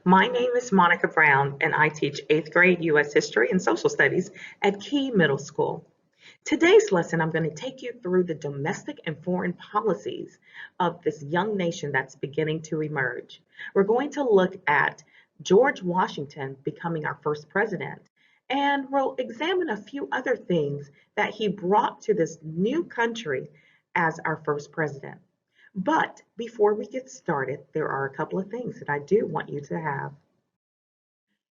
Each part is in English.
My name is Monica Brown, and I teach 8th grade U.S. History and Social Studies at Key Middle School. Today's lesson, I'm going to take you through the domestic and foreign policies of this young nation that's beginning to emerge. We're going to look at George Washington becoming our first president, and we'll examine a few other things that he brought to this new country as our first president. But before we get started, there are a couple of things that I do want you to have.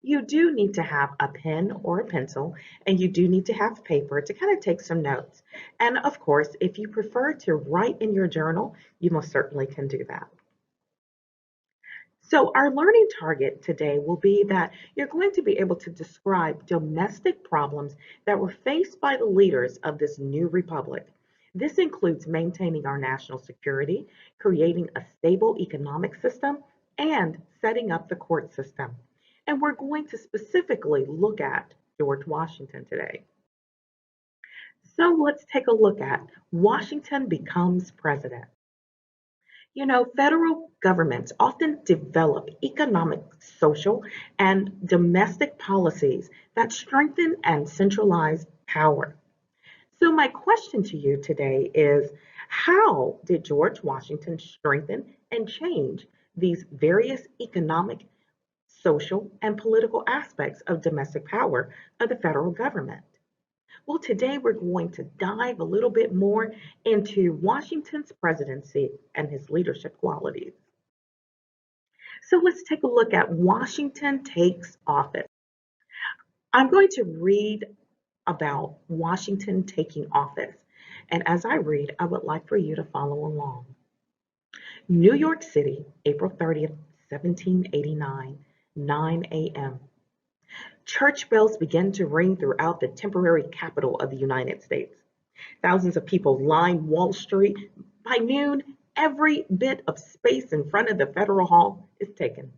You do need to have a pen or a pencil, and you do need to have paper to kind of take some notes. And of course, if you prefer to write in your journal, you most certainly can do that. So our learning target today will be that you're going to be able to describe domestic problems that were faced by the leaders of this new republic. This includes maintaining our national security, creating a stable economic system, and setting up the court system. And we're going to specifically look at George Washington today. So let's take a look at Washington becomes president. You know, federal governments often develop economic, social, and domestic policies that strengthen and centralize power. So, my question to you today is how did George Washington strengthen and change these various economic, social, and political aspects of domestic power of the federal government? Well, today we're going to dive a little bit more into Washington's presidency and his leadership qualities. So let's take a look at Washington takes office. I'm going to read about Washington taking office. And as I read, I would like for you to follow along. New York City, April 30th, 1789, 9 a.m. Church bells began to ring throughout the temporary capital of the United States. Thousands of people lined Wall Street. By noon, every bit of space in front of the Federal Hall is taken.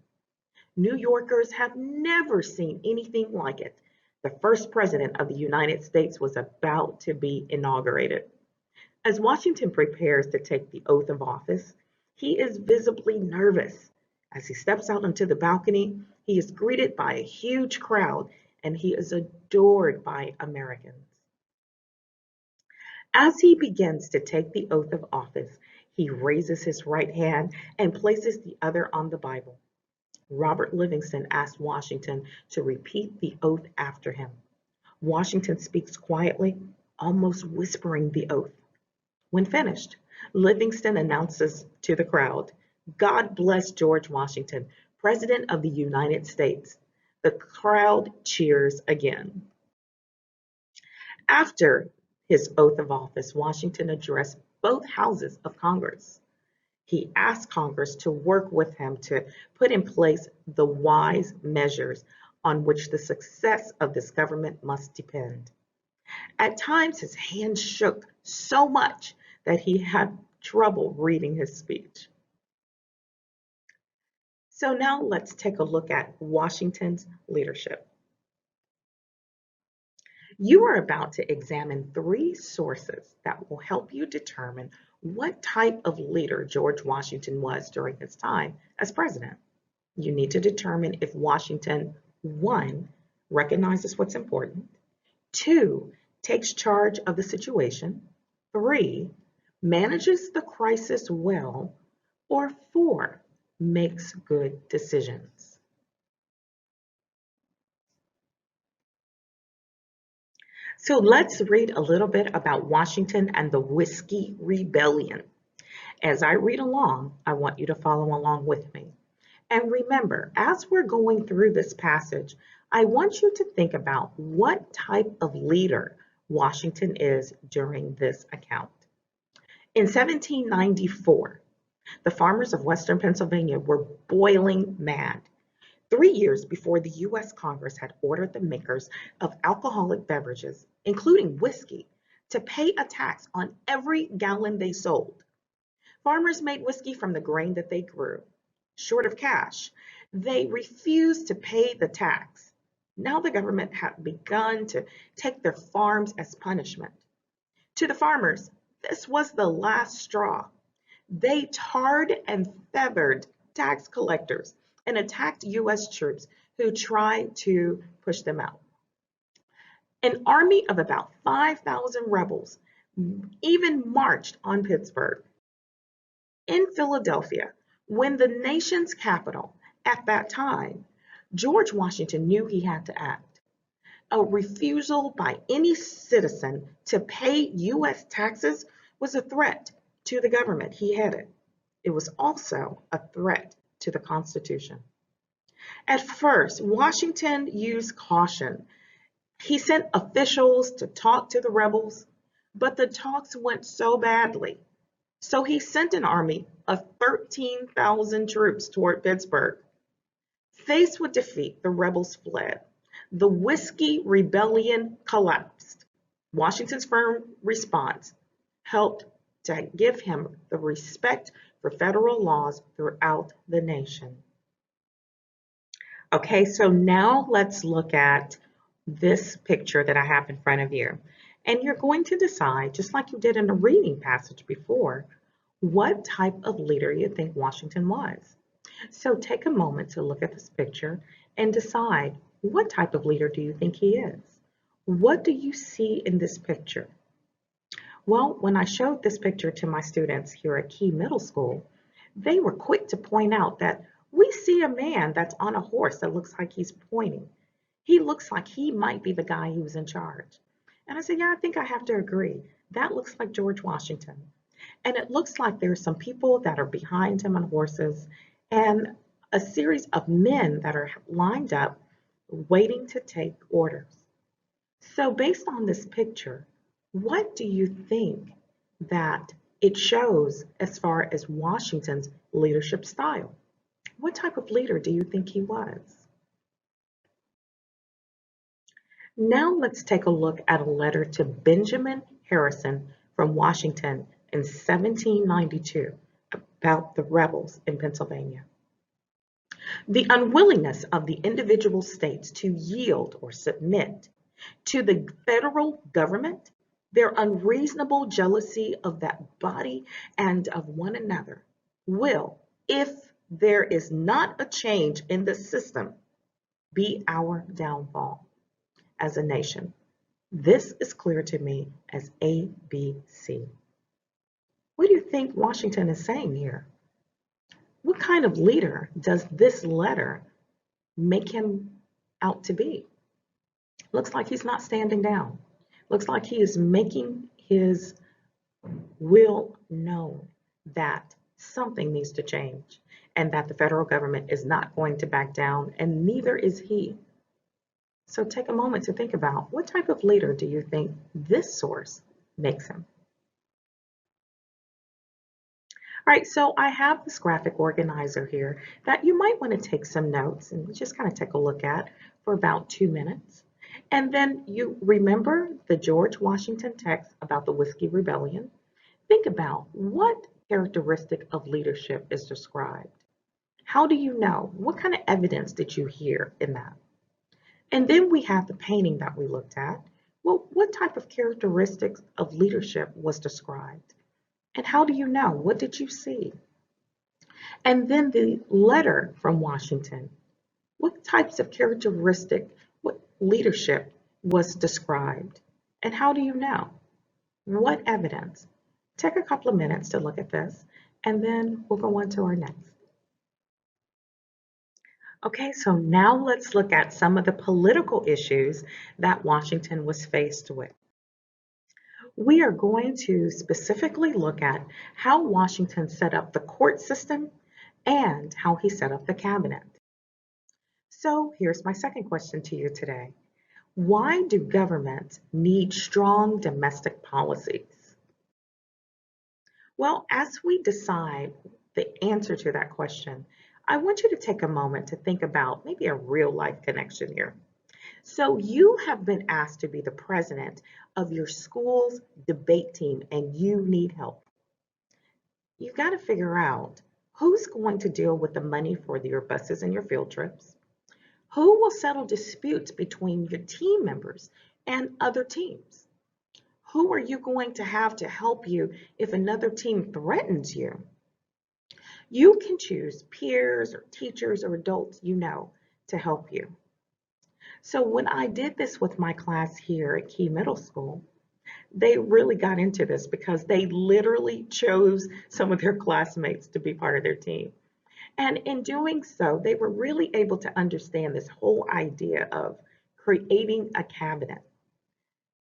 New Yorkers have never seen anything like it. The first president of the United States was about to be inaugurated. As Washington prepares to take the oath of office, he is visibly nervous. As he steps out onto the balcony, he is greeted by a huge crowd and he is adored by Americans. As he begins to take the oath of office, he raises his right hand and places the other on the Bible. Robert Livingston asked Washington to repeat the oath after him. Washington speaks quietly, almost whispering the oath. When finished, Livingston announces to the crowd, "God bless George Washington, President of the United States." The crowd cheers again. After his oath of office, Washington addressed both houses of Congress. He asked Congress to work with him to put in place the wise measures on which the success of this government must depend. At times, his hand shook so much that he had trouble reading his speech. So now let's take a look at Washington's leadership. You are about to examine 3 sources that will help you determine what type of leader George Washington was during his time as president. You need to determine if Washington, 1, recognizes what's important, 2, takes charge of the situation, 3, manages the crisis well, or 4, makes good decisions. So let's read a little bit about Washington and the Whiskey Rebellion. As I read along, I want you to follow along with me. And remember, as we're going through this passage, I want you to think about what type of leader Washington is during this account. In 1794, the farmers of Western Pennsylvania were boiling mad. 3 years before the U.S. Congress had ordered the makers of alcoholic beverages, including whiskey, to pay a tax on every gallon they sold. Farmers made whiskey from the grain that they grew. Short of cash, they refused to pay the tax. Now the government had begun to take their farms as punishment. To the farmers, this was the last straw. They tarred and feathered tax collectors and attacked U.S. troops who tried to push them out. An army of about 5,000 rebels even marched on Pittsburgh. In Philadelphia, when the nation's capital at that time, George Washington knew he had to act. A refusal by any citizen to pay U.S. taxes was a threat to the government he headed. It was also a threat to the Constitution. At first, Washington used caution. He sent officials to talk to the rebels, but the talks went so badly. So he sent an army of 13,000 troops toward Pittsburgh. Faced with defeat, the rebels fled. The Whiskey Rebellion collapsed. Washington's firm response helped to give him the respect for federal laws throughout the nation. Okay, so now let's look at this picture that I have in front of you. And you're going to decide, just like you did in the reading passage before, what type of leader you think Washington was. So take a moment to look at this picture and decide, what type of leader do you think he is? What do you see in this picture? Well, when I showed this picture to my students here at Key Middle School, they were quick to point out that we see a man that's on a horse that looks like he's pointing. He looks like he might be the guy who's in charge. And I said, yeah, I think I have to agree. That looks like George Washington. And it looks like there's some people that are behind him on horses and a series of men that are lined up waiting to take orders. So based on this picture, what do you think that it shows as far as Washington's leadership style? What type of leader do you think he was? Now let's take a look at a letter to Benjamin Harrison from Washington in 1792 about the rebels in Pennsylvania. The unwillingness of the individual states to yield or submit to the federal government, their unreasonable jealousy of that body and of one another will, if there is not a change in the system, be our downfall as a nation. This is clear to me as ABC. What do you think Washington is saying here? What kind of leader does this letter make him out to be? Looks like he's not standing down. Looks like he is making his will known that something needs to change and that the federal government is not going to back down, and neither is he. So take a moment to think about, what type of leader do you think this source makes him? All right, so I have this graphic organizer here that you might want to take some notes and just kind of take a look at for about 2 minutes. And then you remember the George Washington text about the Whiskey Rebellion. Think about, what characteristic of leadership is described? How do you know? What kind of evidence did you hear in that? And then we have the painting that we looked at. Well, what type of characteristics of leadership was described? And how do you know? What did you see? And then the letter from Washington. What types of characteristic, what leadership was described? And how do you know? What evidence? Take a couple of minutes to look at this, and then we'll go on to our next. Okay, so now let's look at some of the political issues that Washington was faced with. We are going to specifically look at how Washington set up the court system and how he set up the cabinet. So here's my second question to you today. Why do governments need strong domestic policies? Well, as we decide the answer to that question, I want you to take a moment to think about maybe a real life connection here. So you have been asked to be the president of your school's debate team and you need help. You've got to figure out who's going to deal with the money for your buses and your field trips. Who will settle disputes between your team members and other teams? Who are you going to have to help you if another team threatens you? You can choose peers or teachers or adults you know to help you. So when I did this with my class here at Key Middle School, they really got into this because they literally chose some of their classmates to be part of their team. And in doing so, they were really able to understand this whole idea of creating a cabinet.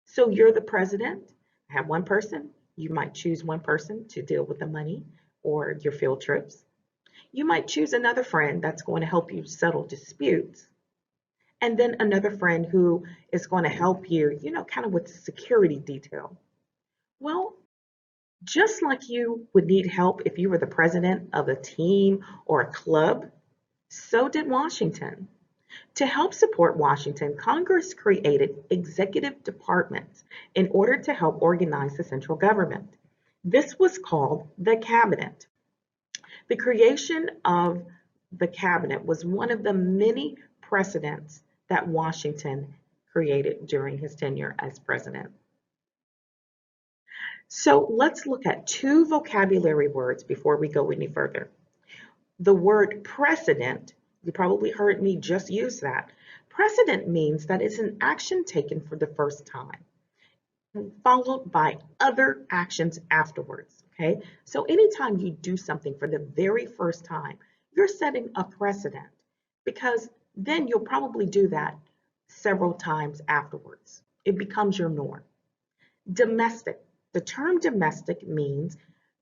So you're the president, have one person. You might choose one person to deal with the money or your field trips. You might choose another friend that's going to help you settle disputes. And then another friend who is going to help you, kind of with the security detail. Well, just like you would need help if you were the president of a team or a club, so did Washington. To help support Washington, Congress created executive departments in order to help organize the central government. This was called the cabinet. The creation of the cabinet was one of the many precedents that Washington created during his tenure as president. So let's look at two vocabulary words before we go any further. The word precedent, you probably heard me just use that. Precedent means that it's an action taken for the first time, followed by other actions afterwards, okay? So anytime you do something for the very first time, you're setting a precedent because then you'll probably do that several times afterwards. It becomes your norm. Domestic. The term domestic means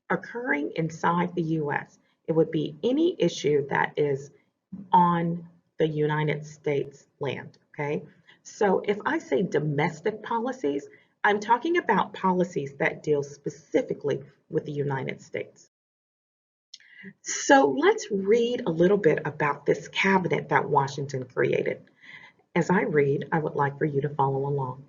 occurring inside the U.S. It would be any issue that is on the United States land, okay? So if I say domestic policies, I'm talking about policies that deal specifically with the United States. So let's read a little bit about this cabinet that Washington created. As I read, I would like for you to follow along.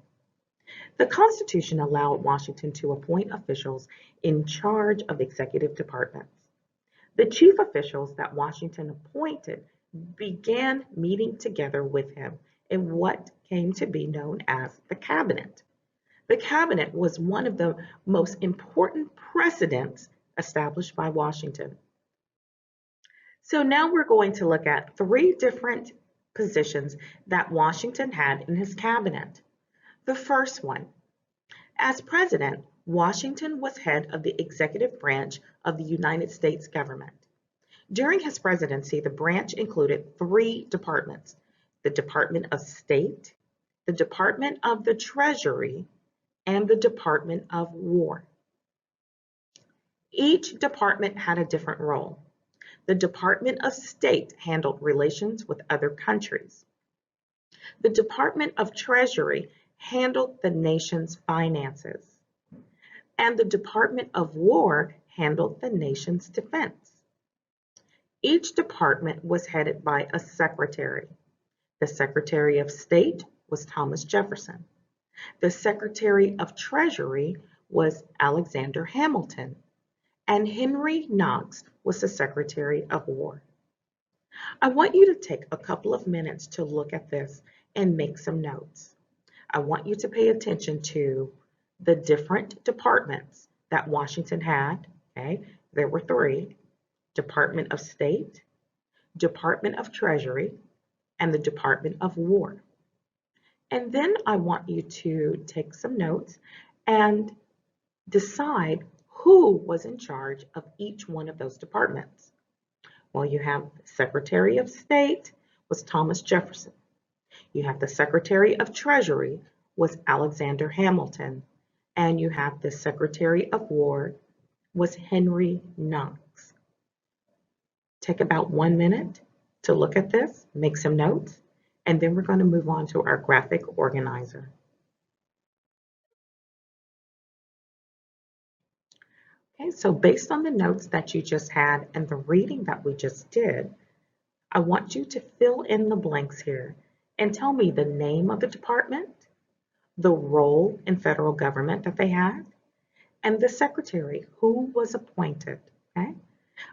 The Constitution allowed Washington to appoint officials in charge of executive departments. The chief officials that Washington appointed began meeting together with him in what came to be known as the cabinet. The cabinet was one of the most important precedents established by Washington. So now we're going to look at three different positions that Washington had in his cabinet. The first one, as president, Washington was head of the executive branch of the United States government. During his presidency, the branch included three departments: the Department of State, the Department of the Treasury, and the Department of War. Each department had a different role. The Department of State handled relations with other countries. The Department of Treasury handled the nation's finances. And the Department of War handled the nation's defense. Each department was headed by a secretary. The Secretary of State was Thomas Jefferson. The Secretary of Treasury was Alexander Hamilton. And Henry Knox was the Secretary of War. I want you to take a couple of minutes to look at this and make some notes. I want you to pay attention to the different departments that Washington had, okay? There were three: Department of State, Department of Treasury, and the Department of War. And then I want you to take some notes and decide who was in charge of each one of those departments. Well, you have Secretary of State was Thomas Jefferson. You have the Secretary of Treasury was Alexander Hamilton. And you have the Secretary of War was Henry Knox. Take about 1 minute to look at this, make some notes, and then we're going to move on to our graphic organizer. Okay, so based on the notes that you just had and the reading that we just did, I want you to fill in the blanks here and tell me the name of the department, the role in federal government that they had, and the secretary who was appointed, okay?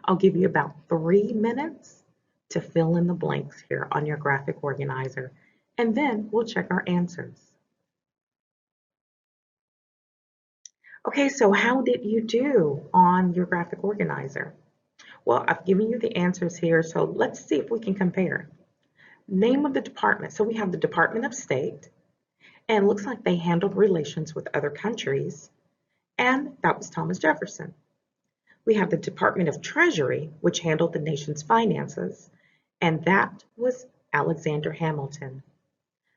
I'll give you about 3 minutes to fill in the blanks here on your graphic organizer, and then we'll check our answers. Okay, so how did you do on your graphic organizer? Well, I've given you the answers here, so let's see if we can compare. Name of the department. So we have the Department of State, and it looks like they handled relations with other countries, and that was Thomas Jefferson. We have the Department of Treasury, which handled the nation's finances, and that was Alexander Hamilton.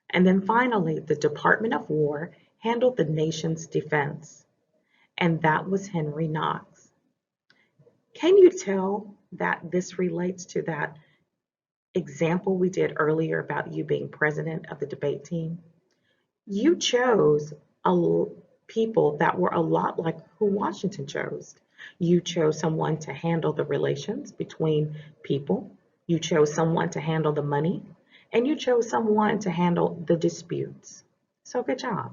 And then finally, the Department of War handled the nation's defense, and that was Henry Knox. Can you tell that this relates to that example we did earlier about you being president of the debate team? You chose people that were a lot like who Washington chose. You chose someone to handle the relations between people. You chose someone to handle the money, and you chose someone to handle the disputes. So good job.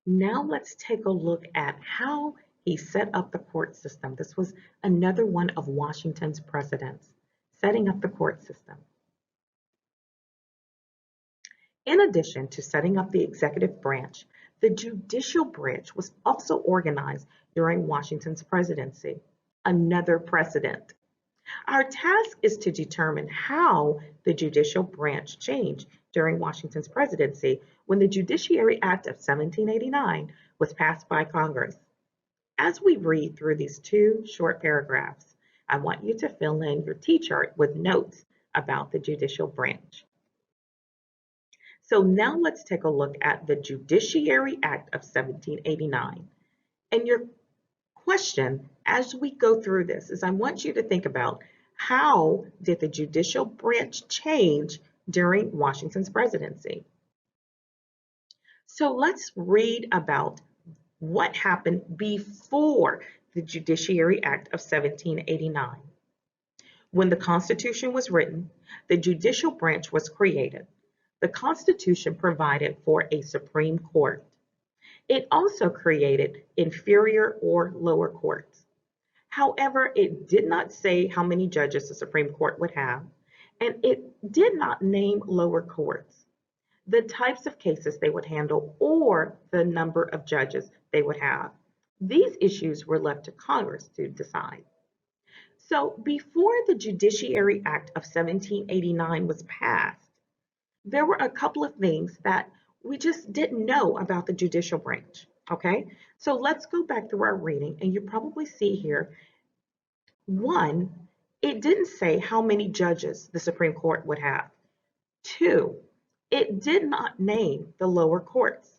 Now let's take a look at how he set up the court system. This was another one of Washington's precedents, setting up the court system. In addition to setting up the executive branch, the judicial branch was also organized during Washington's presidency, another precedent. Our task is to determine how the judicial branch changed during Washington's presidency when the Judiciary Act of 1789 was passed by Congress. As we read through these two short paragraphs, I want you to fill in your T-chart with notes about the judicial branch. So now let's take a look at the Judiciary Act of 1789. And your question as we go through this is I want you to think about how did the judicial branch change during Washington's presidency? So let's read about what happened before the Judiciary Act of 1789. When the Constitution was written, the judicial branch was created. The Constitution provided for a Supreme Court. It also created inferior or lower courts. However, it did not say how many judges the Supreme Court would have, and it did not name lower courts, the types of cases they would handle, or the number of judges they would have. These issues were left to Congress to decide. So before the Judiciary Act of 1789 was passed, there were a couple of things that we just didn't know about the judicial branch, okay? So let's go back through our reading, and you probably see here, one, it didn't say how many judges the Supreme Court would have. Two, it did not name the lower courts.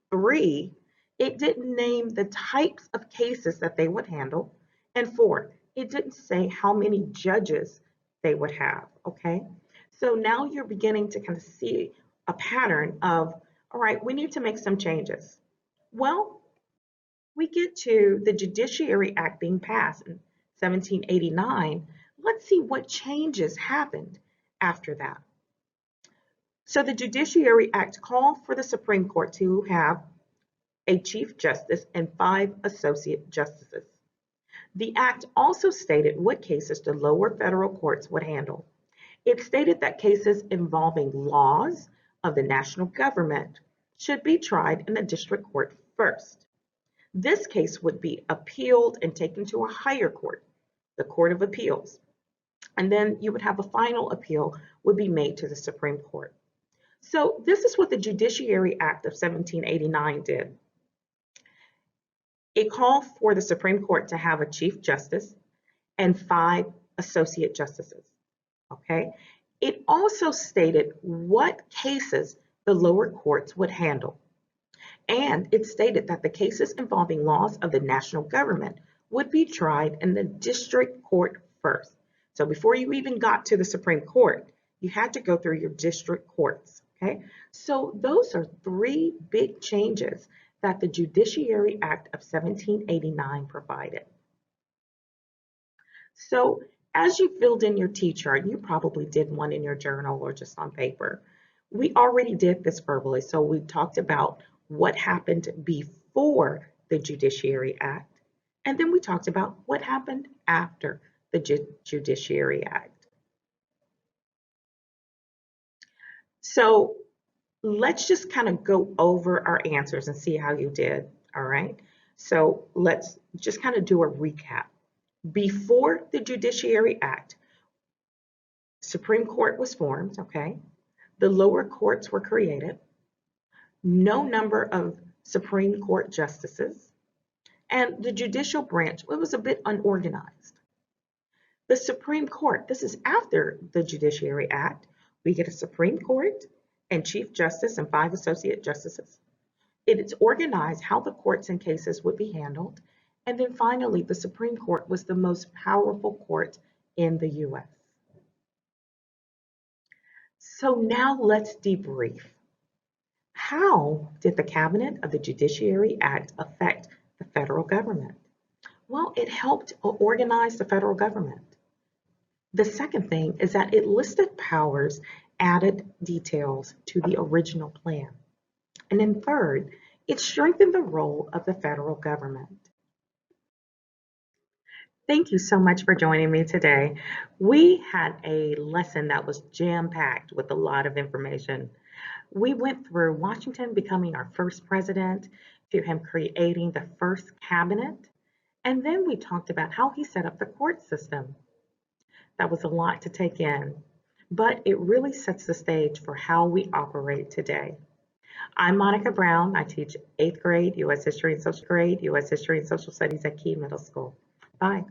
Three, it didn't name the types of cases that they would handle. And four, it didn't say how many judges they would have, okay? So now you're beginning to kind of see a pattern of, all right, we need to make some changes. Well, we get to the Judiciary Act being passed in 1789. Let's see what changes happened after that. So the Judiciary Act called for the Supreme Court to have a Chief Justice and 5 Associate Justices. The Act also stated what cases the lower federal courts would handle. It stated that cases involving laws of the national government should be tried in the district court first. This case would be appealed and taken to a higher court, the Court of Appeals. And then you would have a final appeal would be made to the Supreme Court. So this is what the Judiciary Act of 1789 did. It called for the Supreme Court to have a Chief Justice and 5 Associate Justices. Okay. It also stated what cases the lower courts would handle. And it stated that the cases involving laws of the national government would be tried in the district court first. So before you even got to the Supreme Court, you had to go through your district courts. Okay. So those are 3 big changes that the Judiciary Act of 1789 provided. So as you filled in your T-chart, you probably did one in your journal or just on paper. We already did this verbally, so we talked about what happened before the Judiciary Act, and then we talked about what happened after the Judiciary Act. So let's just kind of go over our answers and see how you did, all right? So let's just kind of do a recap. Before the Judiciary Act, Supreme Court was formed, okay? The lower courts were created, no number of Supreme Court justices, and the judicial branch, it was a bit unorganized. The Supreme Court, this is after the Judiciary Act, we get a Supreme Court and Chief Justice and 5 associate justices. It is organized how the courts and cases would be handled. And then finally, the Supreme Court was the most powerful court in the US. So now let's debrief. How did the Cabinet of the Judiciary Act affect the federal government? Well, it helped organize the federal government. The second thing is that it listed powers, added details to the original plan. And then third, it strengthened the role of the federal government. Thank you so much for joining me today. We had a lesson that was jam-packed with a lot of information. We went through Washington becoming our first president, to him creating the first cabinet, and then we talked about how he set up the court system. That was a lot to take in, but it really sets the stage for how we operate today. I'm Monica Brown. I teach 8th grade U.S. History and Social Studies at Key Middle School. Bye.